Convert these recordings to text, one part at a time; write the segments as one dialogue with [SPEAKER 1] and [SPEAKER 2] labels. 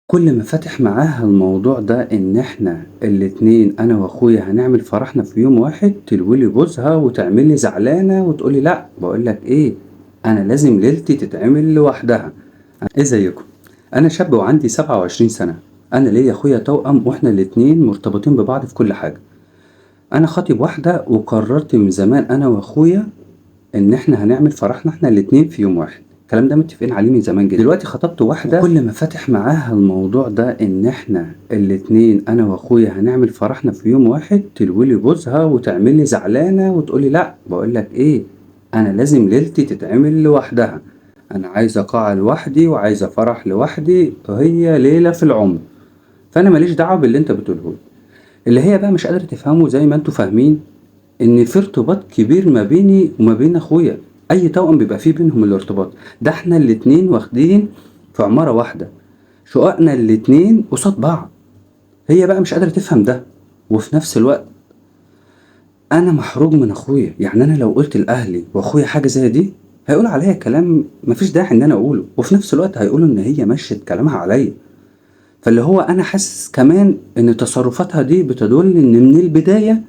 [SPEAKER 1] كل ما فاتح معاها الموضوع ده إن إحنا الاتنين أنا وأخويا هنعمل فرحنا في يوم واحد، تلوي لي جوزها وتعمل لي زعلانة وتقول لي لأ، باقول لك إيه، أنا لازم ليلتي تتعمل لوحدها. إيه زيكم؟ أنا شاب وعندي 27 سنة، أنا ليا أخويا توأم وإحنا الاتنين مرتبطين ببعض في كل حاجة. أنا خاطب واحدة وقررت من زمان أنا وأخويا إن إحنا هنعمل فرحنا إحنا الاتنين في يوم واحد. الكلام ده متفقين عليه من زمان جدا. دلوقتي خطبت واحدة وكل ما فاتح معاها الموضوع ده إن إحنا الاتنين أنا وأخويا هنعمل فرحنا في يوم واحد، تلوي لي جوزها وتعمل لي زعلانة وتقول لي لأ، باقول لك إيه، أنا لازم ليلتي تتعمل لوحدها. أنا عايزة قاعة لوحدي وعايزة فرح لوحدي وهي ليلة في العمر. فأنا ماليش دعوة باللي أنت بتقوله لي. اللي هي بقى مش قادرة تفهمه زي ما أنتم فاهمين إن في ارتباط كبير ما بيني وما بين أخويا. أي توأم بيبقى في بينهم الارتباط ده، إحنا الاتنين واخدين في عمارة واحدة، شققنا الاتنين قصاد بعض. هي بقى مش قادرة تفهم ده، وفي نفس الوقت أنا محروج من أخويا. يعني أنا لو قلت لأهلي وأخويا حاجة زي دي هيقولوا عليا كلام مفيش داعي إن أنا أقوله، وفي نفس الوقت هيقولوا إن هي مشت كلامها عليا. فاللي هو أنا حاسس كمان إن تصرفاتها دي بتدل إن من البداية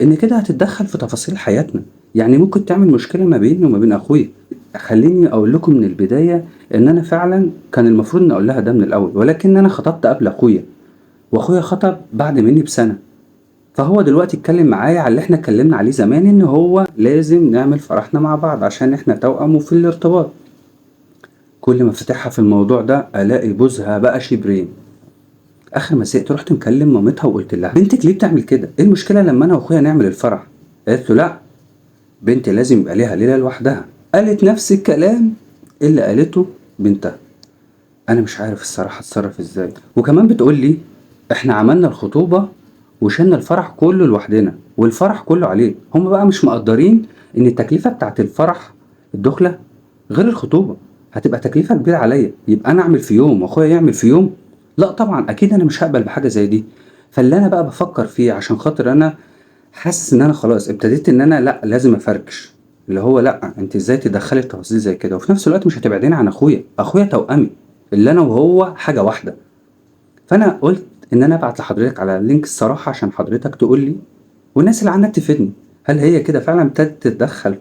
[SPEAKER 1] إن كده هتتدخل في تفاصيل حياتنا، يعني ممكن تعمل مشكلة ما بيني وما بين أخويا. خليني أقول لكم من البداية إن أنا فعلا كان المفروض إن أقول لها ده من الأول، ولكن أنا خطبت قبل أخويا وأخويا خطب بعد مني بسنة. فهو دلوقتي اتكلم معايا على اللي احنا اتكلمنا عليه زمان، إن هو لازم نعمل فرحنا مع بعض عشان احنا توأم وفي الارتباط. كل ما فتحها في الموضوع ده ألاقي بوزها بقى شبرين. آخر ما زهقت رحت مكلم مامتها وقلت لها بنتك ليه بتعمل كده؟ إيه المشكلة لما أنا وأخويا نعمل الفرح؟ قالت له لأ، بنتي لازم يبقى ليها ليلة لوحدها. قالت نفس الكلام اللي قالته بنتها. انا مش عارف الصراحة اتصرف ازاي. وكمان بتقول لي احنا عملنا الخطوبة وشلنا الفرح كله لوحدنا والفرح كله عليه. هم بقى مش مقدرين ان التكلفة بتاعت الفرح، الدخلة، غير الخطوبة. هتبقى تكلفة كبيرة عليا، يبقى انا اعمل في يوم واخويا يعمل في يوم؟ لا طبعا، اكيد انا مش هقبل بحاجة زي دي. فاللي انا بقى بفكر فيه عشان خاطر انا حاسس ان انا خلاص ابتديت ان انا لا لازم افركش. اللي هو لا، انت ازاي تدخلي التفاصيل زي كده وفي نفس الوقت مش هتبعديني عن اخويا توأمي اللي انا وهو حاجة واحدة. فانا قلت ان انا ابعت لحضرتك على لينك الصراحة عشان حضرتك تقول لي والناس اللي عندك تفيدني، هل هي كده فعلا ابتدت تتدخل،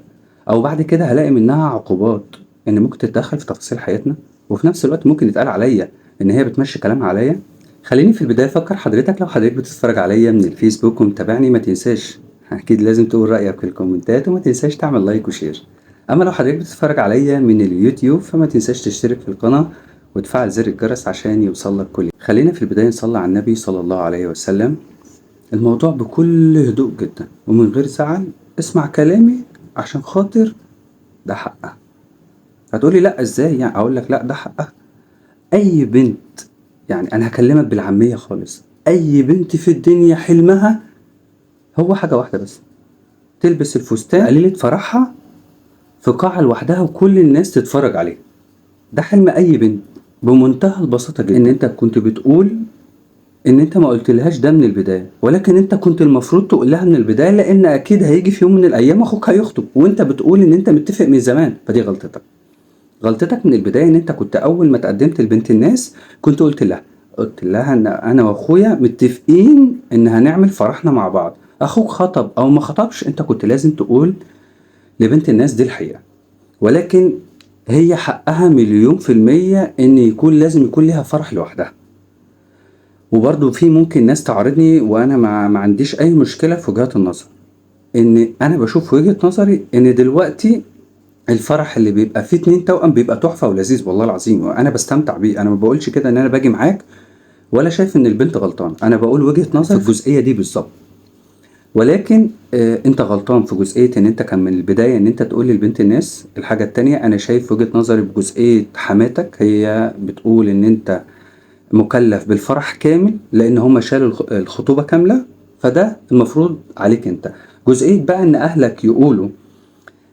[SPEAKER 1] او بعد كده هلاقي منها عقوبات ان ممكن تتدخل في تفاصيل حياتنا وفي نفس الوقت ممكن يتقال عليا ان هي بتمشي كلامها عليا. خليني في البداية افكر حضرتك، لو حضرتك بتتفرج عليا من الفيسبوك ومتابعني ما تنساش اكيد لازم تقول رأيك في الكومنتات وما تنساش تعمل لايك وشير. اما لو حضرتك بتتفرج عليا من اليوتيوب فما تنساش تشترك في القناة وتفعل زر الجرس عشان يوصلك كل. خلينا في البداية نصلي على النبي صلى الله عليه وسلم. الموضوع بكل هدوء جدا ومن غير زعل. اسمع كلامي عشان خاطر ده حقها. هتقولي لا ازاي؟ يعني اقول لك لا، ده حقها. اي بنت، يعني انا هكلمك بالعامية خالص، اي بنت في الدنيا حلمها هو حاجة واحدة بس، تلبس الفستان ليلة فرحها في قاعة لوحدها وكل الناس تتفرج عليها. ده حلم اي بنت بمنتهى البساطة جدا. ان انت كنت بتقول ان انت ما قلتلهاش ده من البداية، ولكن انت كنت المفروض تقول لها من البداية، لان اكيد هيجي في يوم من الايام اخوك هيخطب وانت بتقول ان انت متفق من زمان. فدي غلطتك، غلطتك من البداية. ان انت كنت اول ما تقدمت لبنت الناس كنت قلت لها ان انا واخويا متفقين ان هنعمل فرحنا مع بعض. اخوك خطب او ما خطبش انت كنت لازم تقول لبنت الناس دي الحقيقة. ولكن هي حقها مليون في المية ان يكون لازم يكون لها فرح لوحدها. وبرضه في ممكن ناس تعارضني وانا ما عنديش اي مشكلة في وجهات النظر. ان انا بشوف في وجهة نظري ان دلوقتي الفرح اللي بيبقى فيه اتنين توأم بيبقى تحفة ولذيذ والله العظيم، وانا بستمتع بيه. انا ما بقولش كده ان انا باجي معاك ولا شايف ان البنت غلطان، انا بقول وجهة نظر في الجزئية دي بالظبط. ولكن انت غلطان في جزئية ان انت كان من البداية ان انت تقول للبنت الناس. الحاجة التانية انا شايف وجهة نظري بجزئية حماتك، هي بتقول ان انت مكلف بالفرح كامل لان هم شالوا الخطوبة كاملة، فده المفروض عليك انت. جزئية بقى ان اهلك يقولوا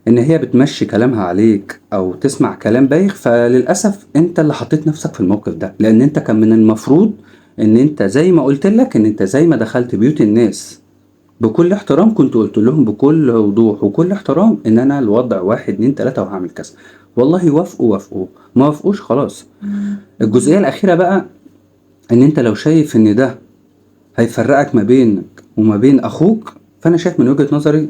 [SPEAKER 1] ان هي بتمشي كلامها عليك او تسمع كلام بايخ، فللأسف انت اللي حطيت نفسك في الموقف ده. لان انت كان من المفروض ان انت زي ما قلت لك ان انت زي ما دخلت بيوت الناس بكل احترام كنت قلت لهم بكل وضوح وكل احترام ان انا الوضع واحد اتنين تلاتة وهعمل كذا. والله وافقوا، ما وافقوش خلاص. الجزئية الاخيرة بقى ان انت لو شايف ان ده هيفرقك ما بينك وما بين اخوك، فانا شايف من وجهة نظري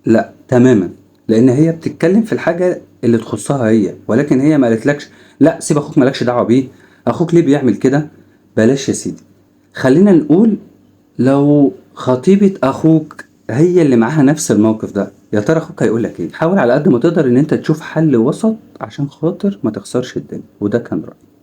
[SPEAKER 1] لا تماما، لان هي بتتكلم في الحاجة اللي تخصها هي، ولكن هي ما قالتلكش لا سيب اخوك مالكش دعوة بيه، اخوك ليه بيعمل كده. بلاش يا سيدي. خلينا نقول لو خطيبة اخوك هي اللي معاها نفس الموقف ده، يا ترى اخوك هيقولك ايه؟ حاول على قد ما تقدر ان انت تشوف حل وسط عشان خاطر ما تخسرش الدنيا، وده كان رأيي.